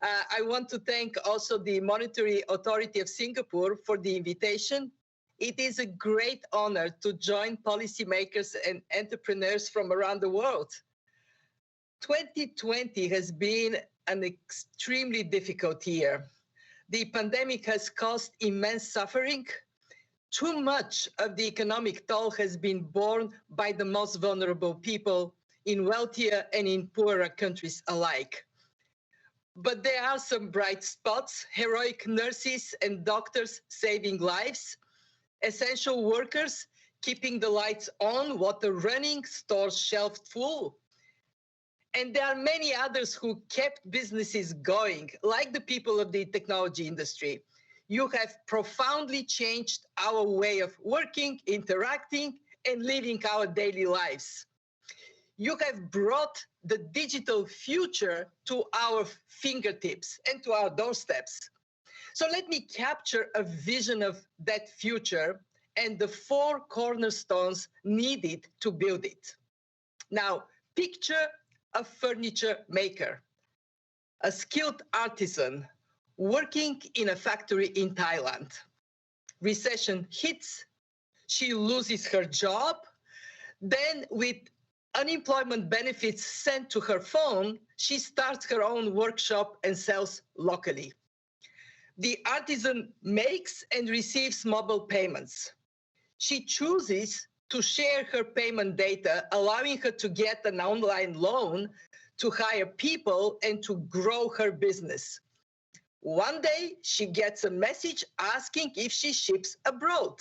I want to thank also the Monetary Authority of Singapore for the invitation. It is a great honor to join policymakers and entrepreneurs from around the world. 2020 has been an extremely difficult year. The pandemic has caused immense suffering. Too much of the economic toll has been borne by the most vulnerable people in wealthier and in poorer countries alike. But there are some bright spots: heroic nurses and doctors saving lives, essential workers keeping the lights on, water running, stores shelved full. And there are many others who kept businesses going, like the people of the technology industry. You have profoundly changed our way of working, interacting, and living our daily lives. You have brought the digital future to our fingertips and to our doorsteps. So let me capture a vision of that future and the 4 cornerstones needed to build it. Now, picture a furniture maker, a skilled artisan working in a factory in Thailand. Recession hits, she loses her job, then with unemployment benefits sent to her phone, she starts her own workshop and sells locally. The artisan makes and receives mobile payments. She chooses to share her payment data, allowing her to get an online loan to hire people and to grow her business. One day, she gets a message asking if she ships abroad.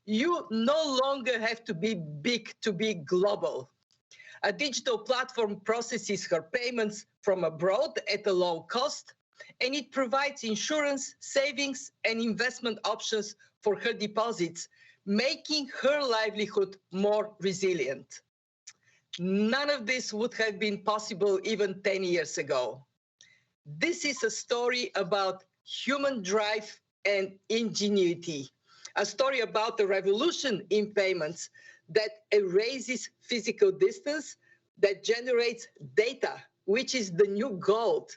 You no longer have to be big to be global. A digital platform processes her payments from abroad at a low cost, and it provides insurance, savings, and investment options for her deposits, making her livelihood more resilient. None of this would have been possible even 10 years ago. This is a story about human drive and ingenuity, a story about the revolution in payments that erases physical distance, that generates data, which is the new gold,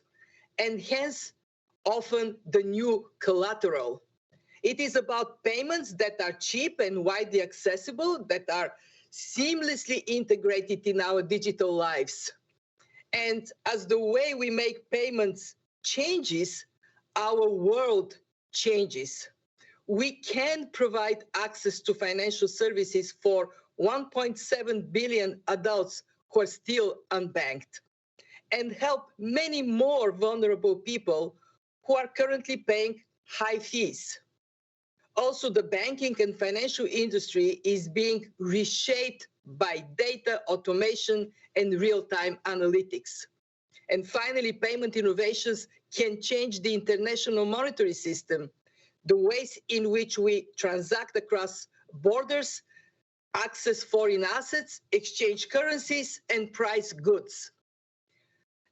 and hence often the new collateral. It is about payments that are cheap and widely accessible, that are seamlessly integrated in our digital lives. And as the way we make payments changes, our world changes. We can provide access to financial services for 1.7 billion adults who are still unbanked, and help many more vulnerable people who are currently paying high fees. Also, the banking and financial industry is being reshaped by data, automation, and real-time analytics. And finally, payment innovations can change the international monetary system, the ways in which we transact across borders, access foreign assets, exchange currencies, and price goods.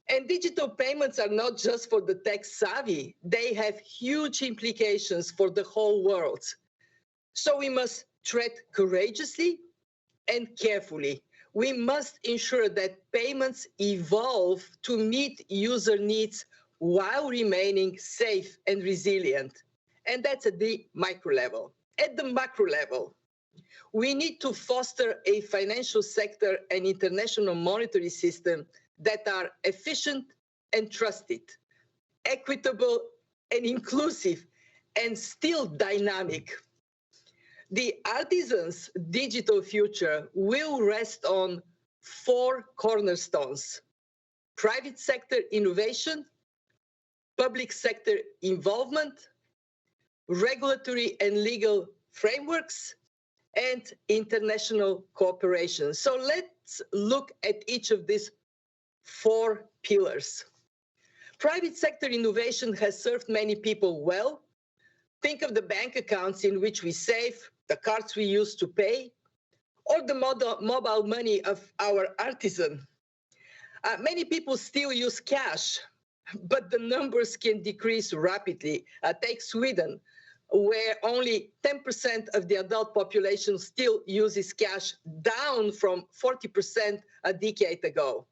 And digital payments are not just for the tech savvy. They have huge implications for the whole world. So we must tread courageously and carefully. We must ensure that payments evolve to meet user needs while remaining safe and resilient. And that's at the micro level. At the macro level, we need to foster a financial sector and international monetary system that are efficient and trusted, equitable and inclusive, and still dynamic. The artisan's digital future will rest on 4 cornerstones: private sector innovation, public sector involvement, regulatory and legal frameworks, and international cooperation. So let's look at each of these 4 pillars. Private sector innovation has served many people well. Think of the bank accounts in which we save, the cards we use to pay, or the mobile money of our artisan. Many people still use cash, but the numbers can decrease rapidly. Take Sweden, where only 10% of the adult population still uses cash, down from 40% a decade ago.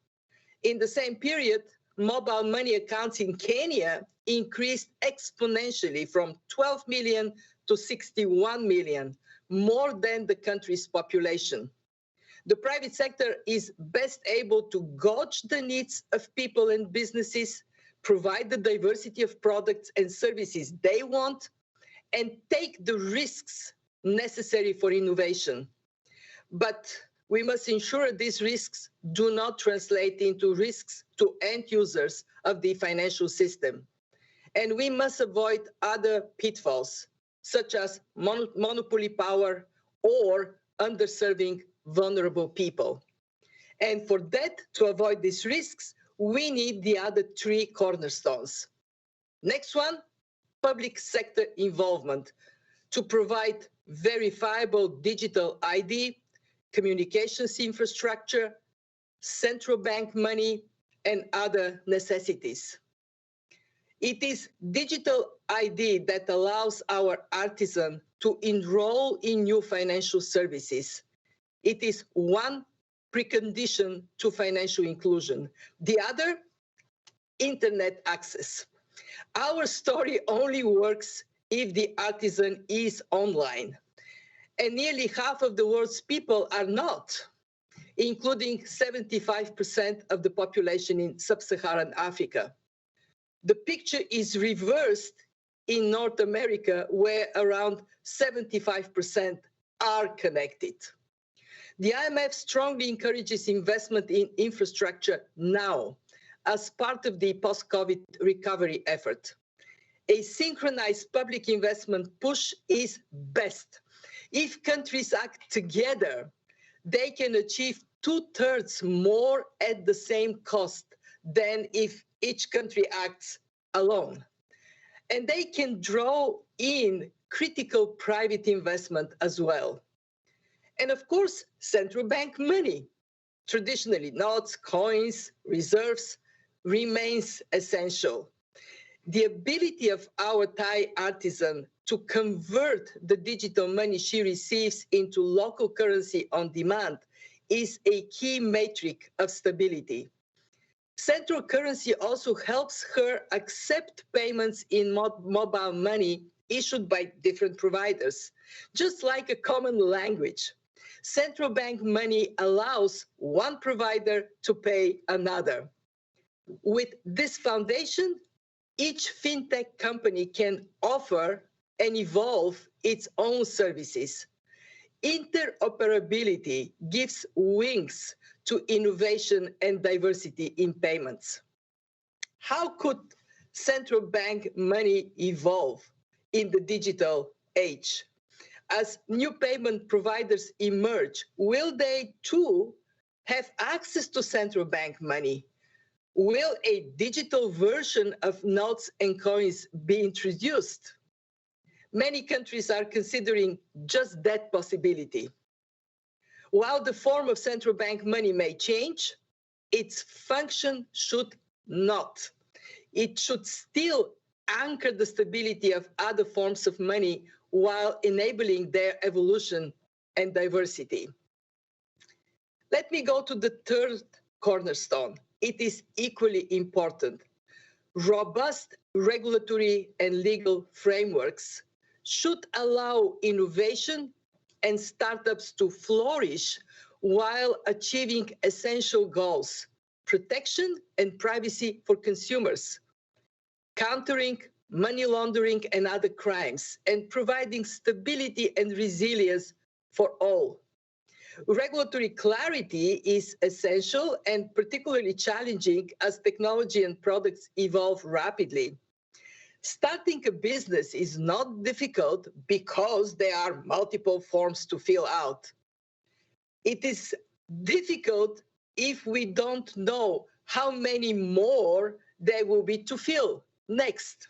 In the same period, mobile money accounts in Kenya increased exponentially from 12 million to 61 million, more than the country's population. The private sector is best able to gauge the needs of people and businesses, provide the diversity of products and services they want, and take the risks necessary for innovation. But we must ensure these risks do not translate into risks to end users of the financial system. And we must avoid other pitfalls, such as monopoly power or underserving vulnerable people. And for that, to avoid these risks, we need the other three cornerstones. Next one, public sector involvement to provide verifiable digital ID, communications infrastructure, central bank money, and other necessities. It is digital ID that allows our artisan to enroll in new financial services. It is one precondition to financial inclusion. The other, internet access. Our story only works if the artisan is online. And nearly half of the world's people are not, including 75% of the population in sub-Saharan Africa. The picture is reversed in North America, where around 75% are connected. The IMF strongly encourages investment in infrastructure now as part of the post-COVID recovery effort. A synchronized public investment push is best. If countries act together, they can achieve 2/3 more at the same cost than if each country acts alone. And they can draw in critical private investment as well. And of course, central bank money, traditionally notes, coins, reserves, remains essential. The ability of our Thai artisan to convert the digital money she receives into local currency on demand is a key metric of stability. Central currency also helps her accept payments in mobile money issued by different providers, just like a common language. Central bank money allows one provider to pay another. With this foundation, each fintech company can offer and evolve its own services. Interoperability gives wings to innovation and diversity in payments. How could central bank money evolve in the digital age? As new payment providers emerge, will they too have access to central bank money? Will a digital version of notes and coins be introduced? Many countries are considering just that possibility. While the form of central bank money may change, its function should not. It should still anchor the stability of other forms of money while enabling their evolution and diversity. Let me go to the third cornerstone. It is equally important. Robust regulatory and legal frameworks should allow innovation and startups to flourish while achieving essential goals, protection and privacy for consumers, countering money laundering and other crimes, and providing stability and resilience for all. Regulatory clarity is essential and particularly challenging as technology and products evolve rapidly. Starting a business is not difficult because there are multiple forms to fill out. It is difficult if we don't know how many more there will be to fill next.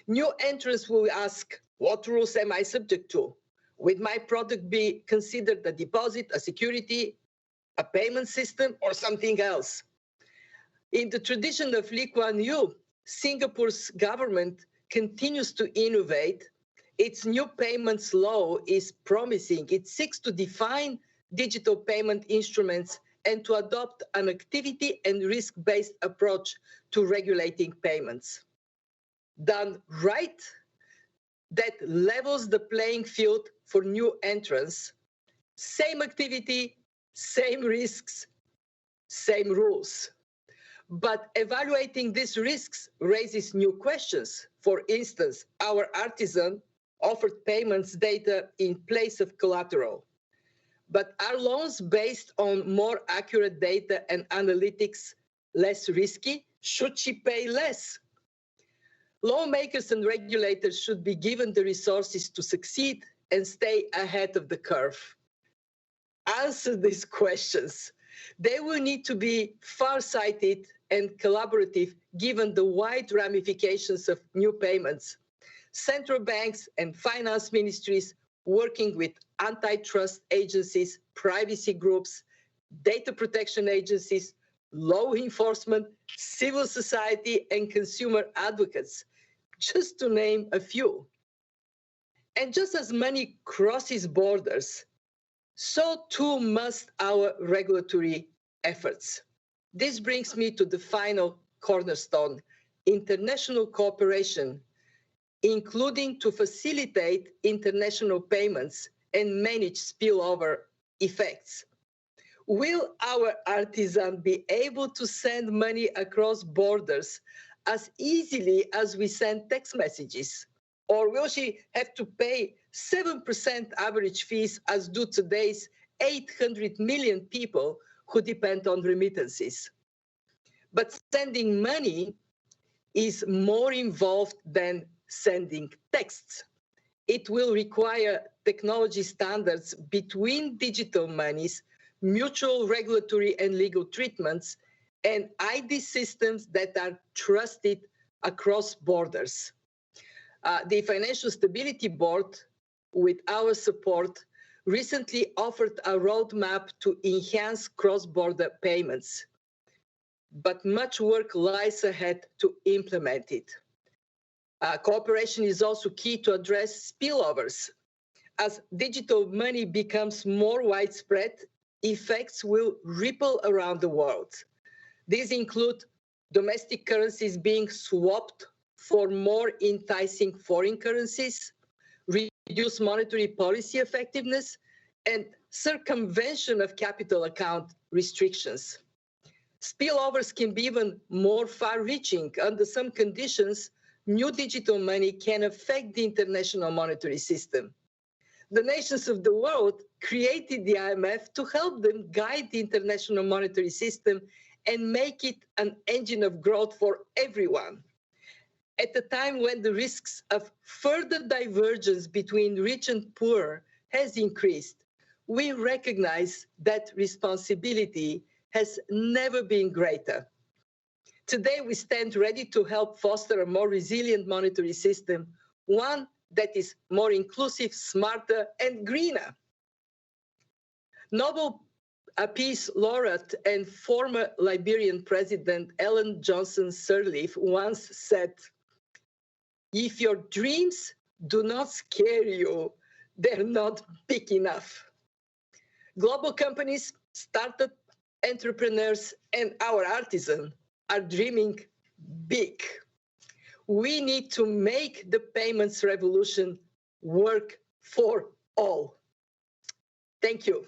New entrants will ask, what rules am I subject to? Will my product be considered a deposit, a security, a payment system, or something else? In the tradition of Lee Kuan Yew, Singapore's government continues to innovate. Its new payments law is promising. It seeks to define digital payment instruments and to adopt an activity and risk-based approach to regulating payments. Done right, that levels the playing field for new entrants. Same activity, same risks, same rules. But evaluating these risks raises new questions. For instance, our artisan offered payments data in place of collateral. But are loans based on more accurate data and analytics less risky? Should she pay less? Lawmakers and regulators should be given the resources to succeed and stay ahead of the curve. Answer these questions. They will need to be far-sighted and collaborative given the wide ramifications of new payments. Central banks and finance ministries working with antitrust agencies, privacy groups, data protection agencies, law enforcement, civil society, and consumer advocates, just to name a few. And just as money crosses borders, so too must our regulatory efforts. This brings me to the final cornerstone, international cooperation, including to facilitate international payments and manage spillover effects. Will our artisan be able to send money across borders as easily as we send text messages? Or will she have to pay 7% average fees as do today's 800 million people who depend on remittances? But sending money is more involved than sending texts. It will require technology standards between digital monies, mutual regulatory and legal treatments, and ID systems that are trusted across borders. The Financial Stability Board, with our support, recently offered a roadmap to enhance cross-border payments. But much work lies ahead to implement it. Cooperation is also key to address spillovers. As digital money becomes more widespread, effects will ripple around the world. These include domestic currencies being swapped for more enticing foreign currencies, reduced monetary policy effectiveness, and circumvention of capital account restrictions. Spillovers can be even more far-reaching. Under some conditions, new digital money can affect the international monetary system. The nations of the world created the IMF to help them guide the international monetary system and make it an engine of growth for everyone. At a time when the risks of further divergence between rich and poor has increased, we recognize that responsibility has never been greater. Today, we stand ready to help foster a more resilient monetary system, one that is more inclusive, smarter, and greener. Nobel Peace Laureate and former Liberian President Ellen Johnson Sirleaf once said, "If your dreams do not scare you, they're not big enough." Global companies, startup entrepreneurs, and our artisans are dreaming big. We need to make the payments revolution work for all. Thank you.